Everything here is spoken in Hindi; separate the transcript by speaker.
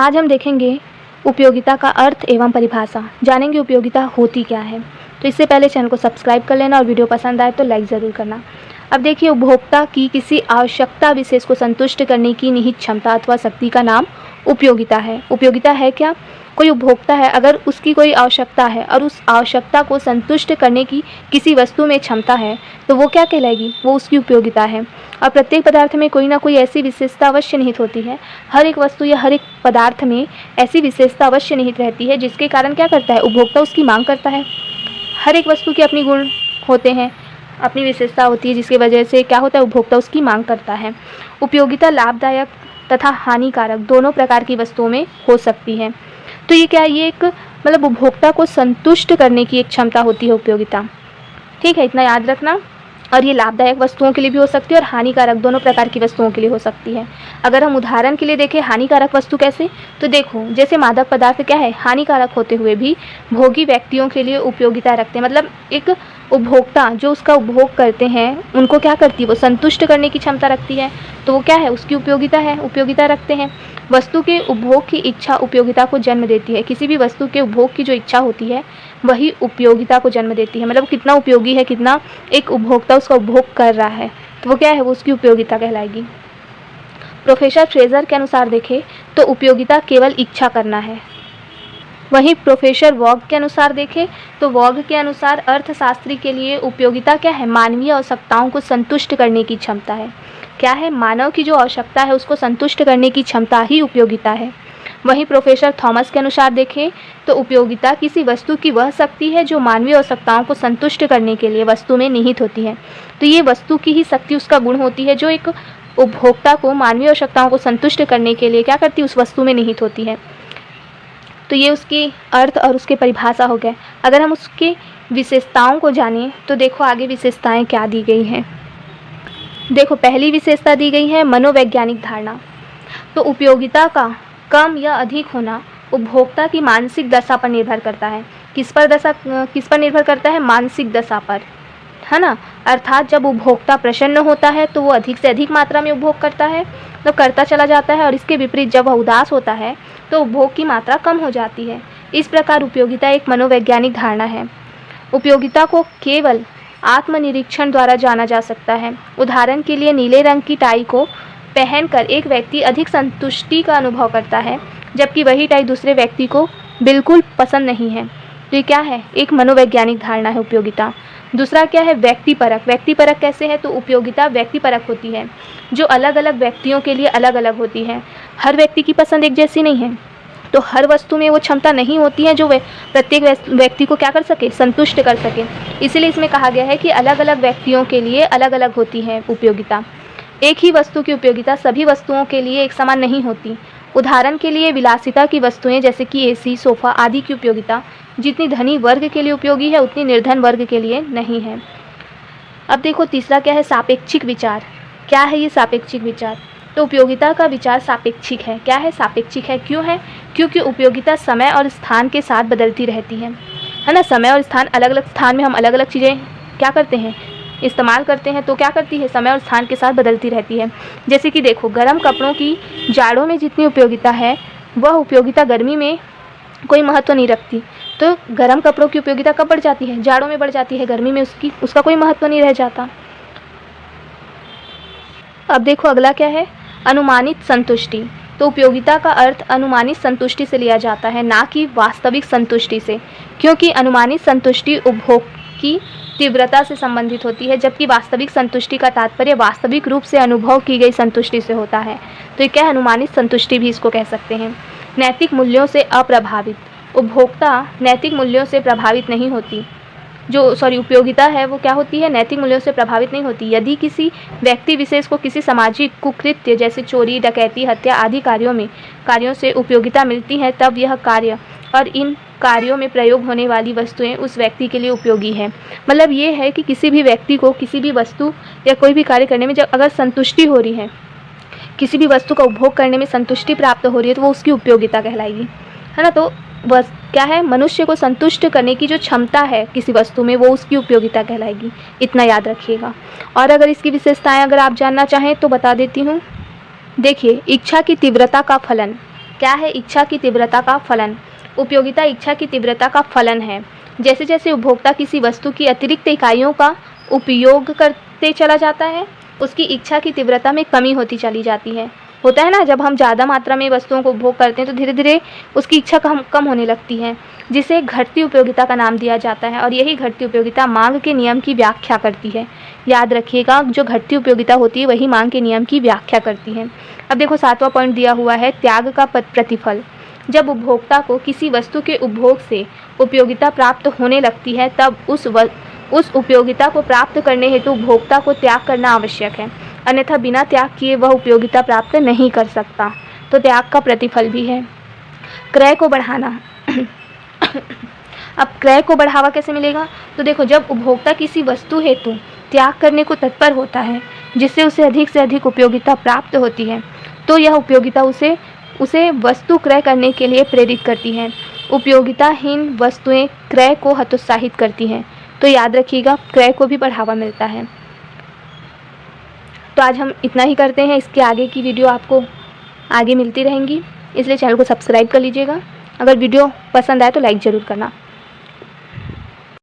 Speaker 1: आज हम देखेंगे उपयोगिता का अर्थ एवं परिभाषा, जानेंगे उपयोगिता होती क्या है। तो इससे पहले चैनल को सब्सक्राइब कर लेना और वीडियो पसंद आए तो लाइक ज़रूर करना। अब देखिए, उपभोक्ता की किसी आवश्यकता विशेष को संतुष्ट करने की निहित क्षमता अथवा शक्ति का नाम उपयोगिता है। उपयोगिता है क्या? कोई उपभोक्ता है, अगर उसकी कोई आवश्यकता है और उस आवश्यकता को संतुष्ट करने की किसी वस्तु में क्षमता है तो वो क्या कहलाएगी? वो उसकी उपयोगिता है। और प्रत्येक पदार्थ में कोई ना कोई ऐसी विशेषता अवश्य निहित होती है। हर एक वस्तु या हर एक पदार्थ में ऐसी विशेषता अवश्य निहित रहती है जिसके कारण क्या करता है? उपभोक्ता उसकी मांग करता है। हर एक वस्तु के अपनी गुण होते हैं, अपनी विशेषता होती है, जिसकी वजह से क्या होता है? उपभोक्ता उसकी मांग करता है। उपयोगिता लाभदायक तथा हानिकारक दोनों प्रकार की वस्तुओं में हो सकती है। तो ये क्या है? ये एक मतलब उपभोक्ता को संतुष्ट करने की एक क्षमता होती है उपयोगिता। ठीक है, इतना याद रखना। और ये लाभदायक वस्तुओं के लिए भी हो सकती है और हानिकारक दोनों प्रकार की वस्तुओं के लिए हो सकती है। अगर हम उदाहरण के लिए देखें हानिकारक वस्तु कैसे, तो देखो, जैसे मादक पदार्थ क्या है? हानिकारक होते हुए भी भोगी व्यक्तियों के लिए उपयोगिता रखते हैं। मतलब एक उपभोक्ता जो उसका उपभोग करते हैं उनको क्या करती है? वो संतुष्ट करने की क्षमता रखती है, तो वो क्या है? उसकी उपयोगिता है, उपयोगिता रखते हैं। वस्तु के उपभोग की इच्छा उपयोगिता को जन्म देती है। किसी भी वस्तु के उपभोग की जो इच्छा होती है वही उपयोगिता को जन्म देती है। मतलब कितना उपयोगी है, कितना एक उपभोक्ता उसका उपभोग कर रहा है, तो वो क्या है? वो उसकी उपयोगिता कहलाएगी। प्रोफेसर फ्रेजर के अनुसार देखें तो उपयोगिता केवल इच्छा करना है। वहीं प्रोफेसर वॉग के अनुसार देखें तो वॉग के अनुसार अर्थशास्त्री के लिए उपयोगिता क्या है? मानवीय आवश्यकताओं को संतुष्ट करने की क्षमता है। क्या है? मानव की जो आवश्यकता है उसको संतुष्ट करने की क्षमता ही उपयोगिता है। वहीं प्रोफेसर थॉमस के अनुसार देखें तो उपयोगिता किसी वस्तु की वह शक्ति है जो मानवीय आवश्यकताओं को संतुष्ट करने के लिए वस्तु में निहित होती है। तो ये वस्तु की ही शक्ति, उसका गुण होती है जो एक उपभोक्ता को मानवीय आवश्यकताओं को संतुष्ट करने के लिए क्या करती है? उस वस्तु में निहित होती है। तो ये उसकी अर्थ और उसके परिभाषा हो गए। अगर हम उसके विशेषताओं को जानें तो देखो आगे विशेषताएं क्या दी गई हैं। देखो, पहली विशेषता दी गई है मनोवैज्ञानिक धारणा। तो उपयोगिता का कम या अधिक होना उपभोक्ता की मानसिक दशा पर निर्भर करता है। किस पर निर्भर करता है? मानसिक दशा पर, है ना। अर्थात जब उपभोक्ता प्रसन्न होता है तो वो अधिक से अधिक मात्रा में उपभोग करता है, तो करता चला जाता है, और इसके विपरीत जब वह उदास होता है तो उपभोग की मात्रा कम हो जाती है। इस प्रकार उपयोगिता एक मनोवैज्ञानिक धारणा है। उपयोगिता को केवल आत्मनिरीक्षण द्वारा जाना जा सकता है। उदाहरण के लिए नीले रंग की टाई को पहनकर एक व्यक्ति अधिक संतुष्टि का अनुभव करता है, जबकि वही टाई दूसरे व्यक्ति को बिल्कुल पसंद नहीं है। तो ये क्या है? एक मनोवैज्ञानिक धारणा है उपयोगिता। दूसरा क्या है? व्यक्तिपरक। व्यक्तिपरक कैसे है? तो उपयोगिता व्यक्तिपरक होती है, जो अलग अलग व्यक्तियों के लिए अलग अलग होती है। हर व्यक्ति की पसंद एक जैसी नहीं है, तो हर वस्तु में वो क्षमता नहीं होती है जो प्रत्येक व्यक्ति को क्या कर सके? संतुष्ट कर सके। इसलिए इसमें कहा गया है कि अलग अलग व्यक्तियों के लिए अलग अलग होती है उपयोगिता। एक ही वस्तु की उपयोगिता सभी वस्तुओं के लिए एक समान नहीं होती। उदाहरण के लिए विलासिता की वस्तुएं जैसे कि एसी, सोफ़ा आदि की उपयोगिता जितनी धनी वर्ग के लिए उपयोगी है उतनी निर्धन वर्ग के लिए नहीं है। अब देखो, तीसरा क्या है? सापेक्षिक विचार। क्या है ये सापेक्षिक विचार? तो उपयोगिता का विचार सापेक्षिक है। क्या है? सापेक्षिक है। क्यों है? क्योंकि उपयोगिता समय और स्थान के साथ बदलती रहती है ना। समय और स्थान, अलग अलग स्थान में हम अलग अलग चीज़ें क्या करते हैं? इस्तेमाल करते हैं, तो क्या करती है? समय और स्थान के साथ बदलती रहती है। जैसे कि देखो, गर्म कपड़ों की जाड़ों में जितनी उपयोगिता है वह उपयोगिता गर्मी में कोई महत्व नहीं रखती। तो गर्म कपड़ों की उपयोगिता कब बढ़ जाती है? जाड़ों में बढ़ जाती है, गर्मी में उसका कोई महत्व नहीं रह जाता। अब देखो अगला क्या है? अनुमानित संतुष्टि। तो उपयोगिता का अर्थ अनुमानित संतुष्टि से लिया जाता है, ना कि वास्तविक संतुष्टि से, क्योंकि अनुमानित संतुष्टि उपभोग की तीव्रता से संबंधित होती है, जबकि वास्तविक संतुष्टि का तात्पर्य वास्तविक रूप से अनुभव की गई संतुष्टि से होता है। तो ये क्या है? अनुमानित संतुष्टि भी इसको कह सकते हैं। नैतिक मूल्यों से अप्रभावित। उपभोक्ता नैतिक मूल्यों से प्रभावित नहीं होती। उपयोगिता है वो क्या होती है? नैतिक मूल्यों से प्रभावित नहीं होती। यदि किसी व्यक्ति विशेष को किसी सामाजिक कुकृत्य जैसे चोरी, डकैती, हत्या आदि कार्यों से उपयोगिता मिलती है, तब यह कार्य और इन कार्यों में प्रयोग होने वाली वस्तुएं उस व्यक्ति के लिए उपयोगी है। मतलब ये है कि किसी भी व्यक्ति को किसी भी वस्तु या कोई भी कार्य करने में जब अगर संतुष्टि हो रही है, किसी भी वस्तु का उपभोग करने में संतुष्टि प्राप्त हो रही है, तो वो उसकी उपयोगिता कहलाएगी, है ना। तो बस क्या है? मनुष्य को संतुष्ट करने की जो क्षमता है किसी वस्तु में, वो उसकी उपयोगिता कहलाएगी। इतना याद रखिएगा। और अगर इसकी विशेषताएं अगर आप जानना चाहें तो बता देती हूँ। देखिए, इच्छा की तीव्रता का फलन। क्या है? इच्छा की तीव्रता का फलन। उपयोगिता इच्छा की तीव्रता का फलन है। जैसे जैसे उपभोक्ता किसी वस्तु की अतिरिक्त इकाइयों का उपयोग करते चला जाता है, उसकी इच्छा की तीव्रता में कमी होती चली जाती है। होता है ना, जब हम ज़्यादा मात्रा में वस्तुओं को उपभोग करते हैं तो धीरे धीरे उसकी इच्छा कम होने लगती है, जिसे घटती उपयोगिता का नाम दिया जाता है। और यही घटती उपयोगिता मांग के नियम की व्याख्या करती है। याद रखिएगा, जो घटती उपयोगिता होती है वही मांग के नियम की व्याख्या करती है। अब देखो 7वां पॉइंट दिया हुआ है, त्याग का प्रतिफल। जब उपभोक्ता को किसी वस्तु के उपभोग से उपयोगिता प्राप्त होने लगती है, तब उस उपयोगिता को प्राप्त करने हेतु उपभोक्ता को त्याग करना आवश्यक है, अन्यथा बिना त्याग किए वह उपयोगिता प्राप्त नहीं कर सकता। तो त्याग का प्रतिफल भी है। क्रय को बढ़ाना। अब क्रय को बढ़ावा कैसे मिलेगा? तो देखो, जब उपभोक्ता किसी वस्तु हेतु त्याग करने को तत्पर होता है, जिससे उसे अधिक से अधिक उपयोगिता प्राप्त होती है, तो यह उपयोगिता उसे वस्तु क्रय करने के लिए प्रेरित करती है। उपयोगिताहीन वस्तुएं क्रय को हतोत्साहित करती हैं। तो याद रखिएगा, क्रय को भी बढ़ावा मिलता है। तो आज हम इतना ही करते हैं। इसके आगे की वीडियो आपको आगे मिलती रहेंगी, इसलिए चैनल को सब्सक्राइब कर लीजिएगा। अगर वीडियो पसंद आए तो लाइक ज़रूर करना।